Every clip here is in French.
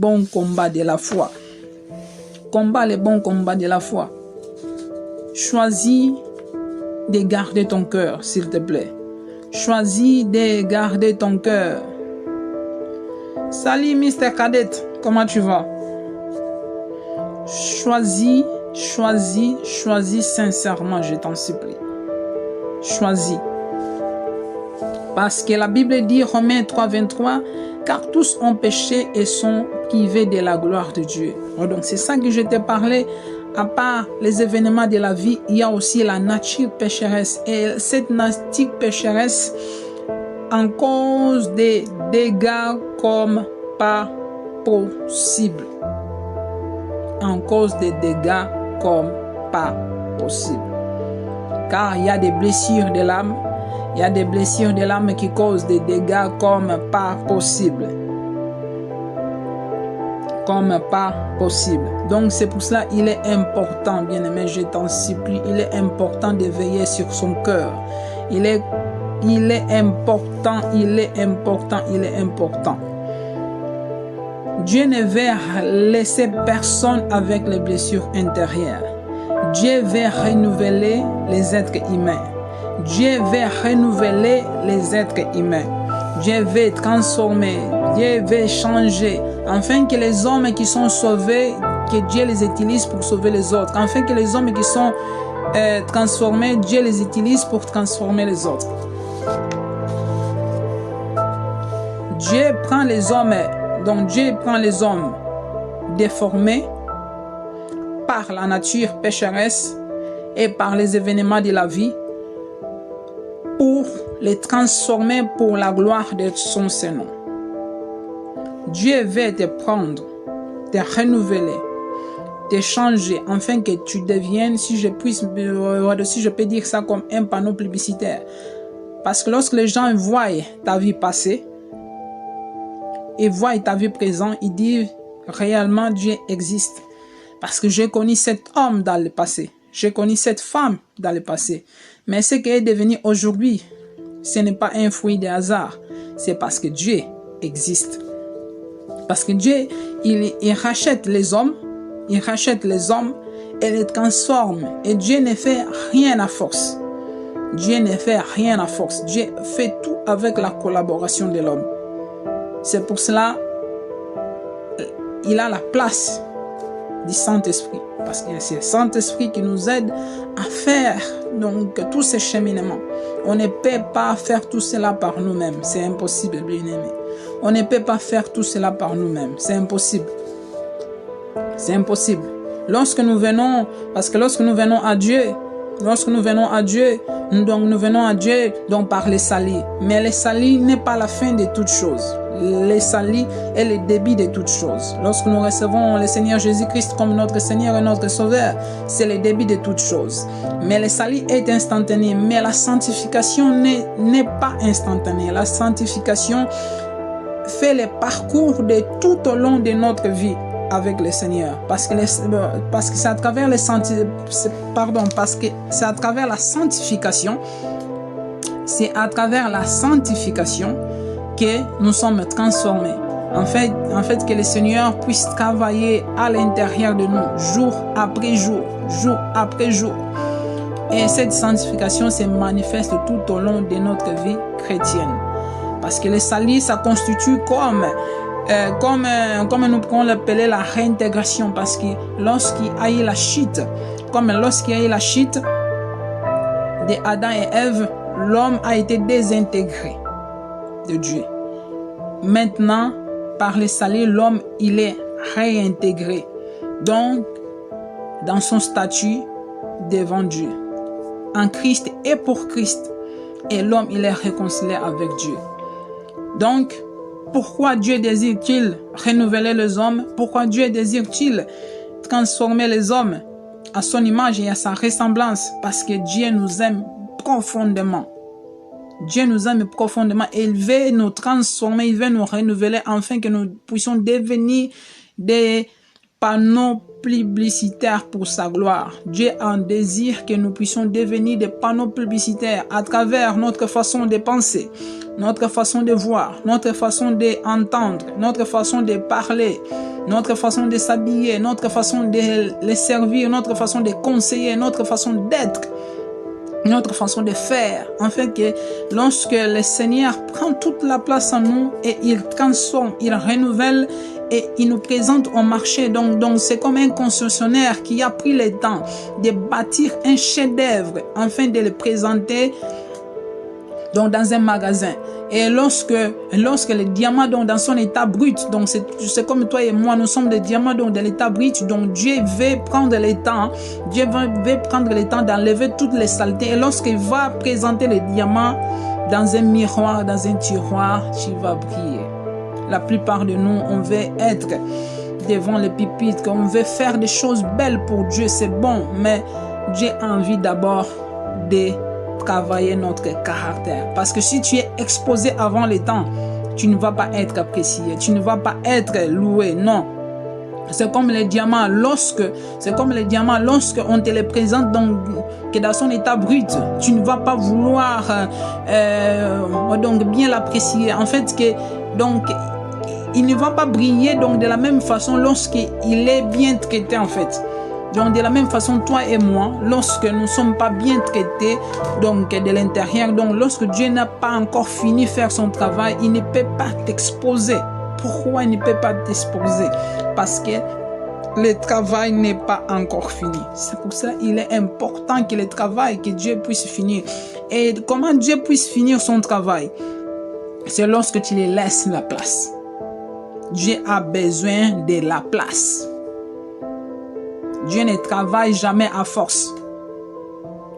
bons combats de la foi. Combat les bons combats de la foi. Choisis de garder ton cœur, s'il te plaît. Choisis de garder ton cœur. Salut Mr. Cadet, comment tu vas? Choisis sincèrement, je t'en supplie. Choisis. Parce que la Bible dit, Romains 3:23, car tous ont péché et sont privés de la gloire de Dieu. Donc c'est ça que je t'ai parlé. À part les événements de la vie, il y a aussi la nature pécheresse. Et cette nature pécheresse, en cause des dégâts comme pas possible. En cause des dégâts comme pas possible. Car il y a des blessures de l'âme. Il y a des blessures de l'âme qui causent des dégâts comme pas possible. Comme pas possible. Donc c'est pour cela il est important, bien-aimé, je t'en supplie, il est important de veiller sur son cœur. Il est important. Dieu ne veut laisser personne avec les blessures intérieures. Dieu veut renouveler les êtres humains. Dieu veut renouveler les êtres humains. Dieu veut transformer, Dieu veut changer, afin que les hommes qui sont sauvés, que Dieu les utilise pour sauver les autres. Afin que les hommes qui sont transformés, Dieu les utilise pour transformer les autres. Dieu prend les hommes, donc Dieu prend les hommes déformés par la nature pécheresse et par les événements de la vie, pour les transformer pour la gloire de son Seigneur. Dieu veut te prendre, te renouveler, te changer, afin que tu deviennes, si je peux dire ça comme un panneau publicitaire. Parce que lorsque les gens voient ta vie passée, et voient ta vie présente, ils disent réellement Dieu existe. Parce que j'ai connu cet homme dans le passé. J'ai connu cette femme dans le passé. Mais ce qui est devenu aujourd'hui, ce n'est pas un fruit de hasard. C'est parce que Dieu existe. Parce que Dieu, il rachète les hommes. Il rachète les hommes et les transforme. Et Dieu ne fait rien à force. Dieu ne fait rien à force. Dieu fait tout avec la collaboration de l'homme. C'est pour cela il a la place du Saint-Esprit. Parce que c'est le Saint-Esprit qui nous aide à faire donc tous ces cheminements. On ne peut pas faire tout cela par nous-mêmes. C'est impossible, bien-aimé. On ne peut pas faire tout cela par nous-mêmes. C'est impossible. C'est impossible. Lorsque nous venons, parce que lorsque nous venons à Dieu, nous venons à Dieu donc par les salis. Mais les salis n'est pas la fin de toutes choses. Les salis est le début de toutes choses. Lorsque nous recevons le Seigneur Jésus-Christ comme notre Seigneur et notre Sauveur, c'est le début de toutes choses. Mais le salut est instantané, mais la sanctification n'est pas instantanée. La sanctification fait le parcours de tout au long de notre vie avec le Seigneur, parce que c'est à travers la sanctification, c'est à travers la sanctification que nous sommes transformés. En fait, que le Seigneur puisse travailler à l'intérieur de nous, jour après jour, jour après jour. Et cette sanctification se manifeste tout au long de notre vie chrétienne. Parce que le salut, ça constitue comme nous pouvons l'appeler la réintégration, parce que lorsqu'il y a eu la chute, de Adam et Ève, l'homme a été désintégré de Dieu. Maintenant, par le salut, l'homme il est réintégré, donc dans son statut devant Dieu, en Christ et pour Christ, et l'homme il est réconcilié avec Dieu. Donc, pourquoi Dieu désire-t-il renouveler les hommes? Pourquoi Dieu désire-t-il transformer les hommes à son image et à sa ressemblance? Parce que Dieu nous aime profondément. Dieu nous aime profondément et il veut nous transformer, il veut nous renouveler afin que nous puissions devenir des panneaux publicitaires pour sa gloire. Dieu a un désir que nous puissions devenir des panneaux publicitaires à travers notre façon de penser, notre façon de voir, notre façon d'entendre, notre façon de parler, notre façon de s'habiller, notre façon de les servir, notre façon de conseiller, notre façon d'être, notre façon de faire. En fait, que lorsque le Seigneur prend toute la place en nous et il transforme, il renouvelle et il nous présente au marché. Donc c'est comme un concessionnaire qui a pris le temps de bâtir un chef-d'œuvre afin de le présenter donc dans un magasin. Et lorsque le diamant donc dans son état brut, donc c'est comme toi et moi, nous sommes des diamants donc dans l'état brut, donc Dieu veut prendre le temps, Dieu veut prendre le temps d'enlever toutes les saletés. Et lorsqu'il va présenter le diamant dans un miroir, dans un tiroir, tu vas briller. La plupart de nous, on veut être devant le pupitre, on veut faire des choses belles pour Dieu, c'est bon, mais Dieu a envie d'abord de travailler notre caractère. Parce que si tu es exposé avant le temps, tu ne vas pas être apprécié, tu ne vas pas être loué, non. C'est comme les diamants, lorsque on te les présente donc dans son état brut, tu ne vas pas vouloir donc bien l'apprécier. En fait, donc il ne va pas briller donc de la même façon lorsqu'il est bien traité en fait. Donc de la même façon, toi et moi, lorsque nous ne sommes pas bien traités donc de l'intérieur, donc lorsque Dieu n'a pas encore fini de faire son travail, il ne peut pas t'exposer. Pourquoi il ne peut pas t'exposer? Parce que le travail n'est pas encore fini. C'est pour ça qu'il est important que le travail, que Dieu puisse finir. Et comment Dieu puisse finir son travail? C'est lorsque tu lui laisses la place. Dieu a besoin de la place. Dieu ne travaille jamais à force.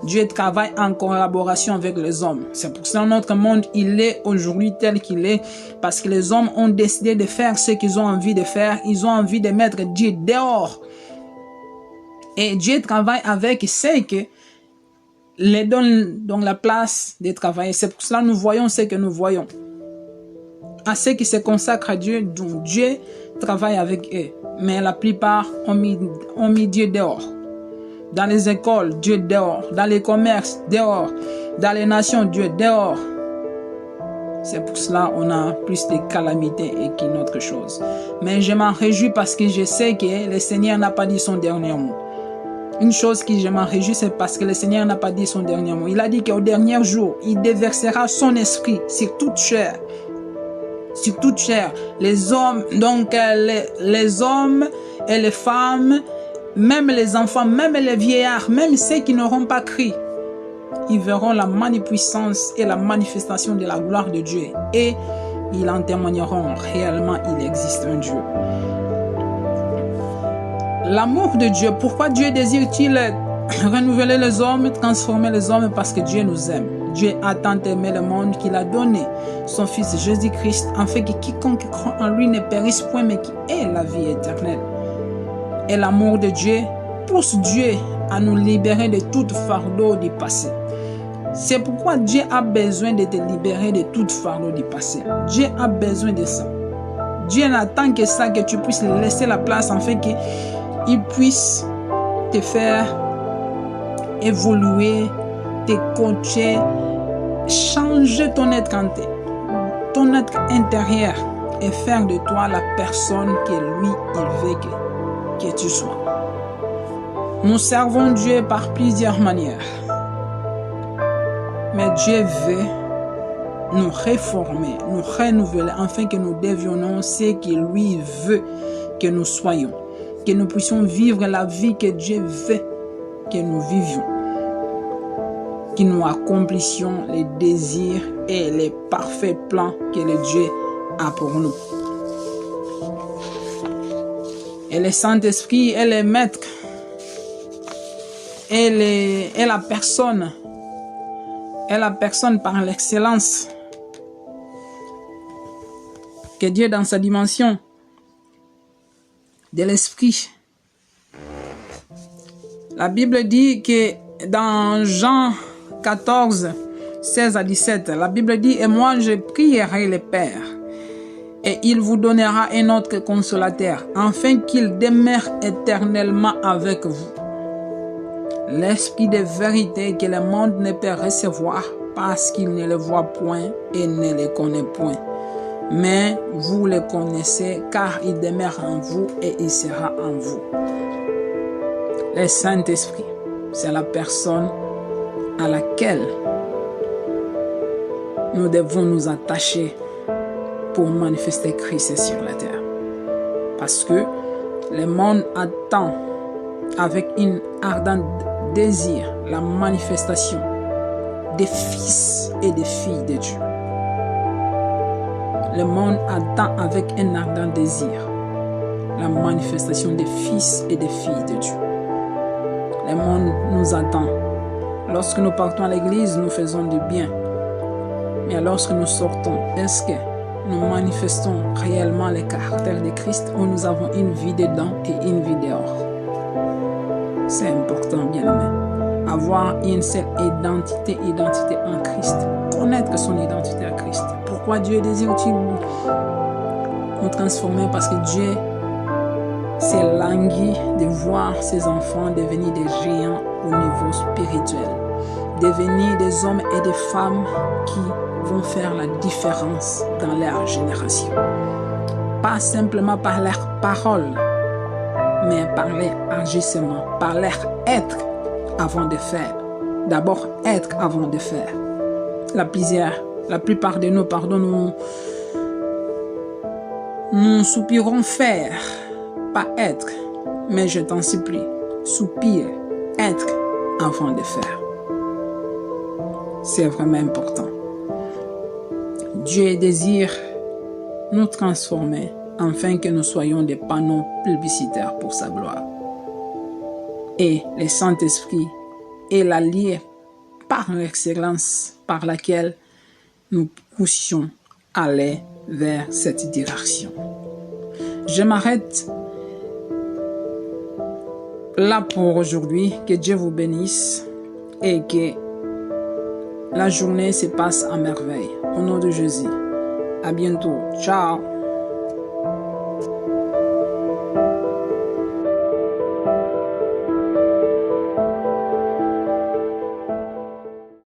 Dieu travaille en collaboration avec les hommes. C'est pour ça que notre monde, il est aujourd'hui tel qu'il est. Parce que les hommes ont décidé de faire ce qu'ils ont envie de faire. Ils ont envie de mettre Dieu dehors. Et Dieu travaille avec ceux qui les donnent donc la place de travailler. C'est pour cela que nous voyons ce que nous voyons. À ceux qui se consacrent à Dieu, donc Dieu travaille avec eux. Mais la plupart ont mis Dieu dehors. Dans les écoles, Dieu dehors. Dans les commerces, dehors. Dans les nations, Dieu dehors. C'est pour cela qu'on a plus de calamités et qu'une autre chose. Mais je m'en réjouis parce que je sais que le Seigneur n'a pas dit son dernier mot. Une chose que je m'en réjouis, c'est parce que le Seigneur n'a pas dit son dernier mot. Il a dit qu'au dernier jour, il déversera son esprit sur toute chair. Sur toute chair. Les hommes, donc les hommes et les femmes, même les enfants, même les vieillards, même ceux qui n'auront pas crié, ils verront la magnificence et la manifestation de la gloire de Dieu. Et ils en témoigneront réellement, il existe un Dieu. L'amour de Dieu, pourquoi Dieu désire-t-il renouveler les hommes, transformer les hommes? Parce que Dieu nous aime. Dieu a tant aimé le monde qu'il a donné son Fils Jésus-Christ, afin que quiconque croit en lui ne périsse point, mais qui ait la vie éternelle. Et l'amour de Dieu pousse Dieu à nous libérer de tout fardeau du passé. C'est pourquoi Dieu a besoin de te libérer de tout fardeau du passé. Dieu a besoin de ça. Dieu n'attend que ça, que tu puisses laisser la place afin qu'il puisse te faire évoluer, te coacher, changer ton être intérieur et faire de toi la personne que lui, il veut que tu sois. Nous servons Dieu par plusieurs manières. Mais Dieu veut nous réformer, nous renouveler, afin que nous devions ce qu'il lui veut que nous soyons. Que nous puissions vivre la vie que Dieu veut que nous vivions. Que nous accomplissions les désirs et les parfaits plans que le Dieu a pour nous. Et le Saint-Esprit est le maître et la personne par l'excellence que Dieu dans sa dimension de l'esprit. La Bible dit que dans Jean 14, 16 à 17, la Bible dit « Et moi je prierai le Père, et il vous donnera un autre consolateur, afin qu'il demeure éternellement avec vous. L'esprit de vérité que le monde ne peut recevoir, parce qu'il ne le voit point et ne le connaît point. mais vous les connaissez car il demeure en vous et il sera en vous. Le Saint-Esprit, c'est la personne à laquelle nous devons nous attacher pour manifester Christ sur la terre. Parce que le monde attend avec un ardent désir la manifestation des fils et des filles de Dieu. Le monde attend avec un ardent désir la manifestation des fils et des filles de Dieu. Le monde nous attend. Lorsque nous partons à l'église, nous faisons du bien. Mais lorsque nous sortons, est-ce que nous manifestons réellement le caractère de Christ ou nous avons une vie dedans et une vie dehors? C'est important, bien aimé. Avoir une seule identité en Christ. Connaître son identité à Christ. Pourquoi Dieu désire-t-il nous transformer? Parce que Dieu s'est langui de voir ses enfants devenir des géants au niveau spirituel. Devenir des hommes et des femmes qui vont faire la différence dans leur génération. Pas simplement par leurs paroles, mais par leur agissement, par leur être avant de faire. D'abord être avant de faire. La plupart de nous, nous soupirons faire, pas être, mais je t'en supplie, soupire, être avant de faire. C'est vraiment important. Dieu désire nous transformer afin que nous soyons des panneaux publicitaires pour sa gloire. Et le Saint-Esprit est l'allié par l'excellence par laquelle nous poussions aller vers cette direction. Je m'arrête là pour aujourd'hui. Que Dieu vous bénisse et que la journée se passe à merveille. Au nom de Jésus. À bientôt. Ciao.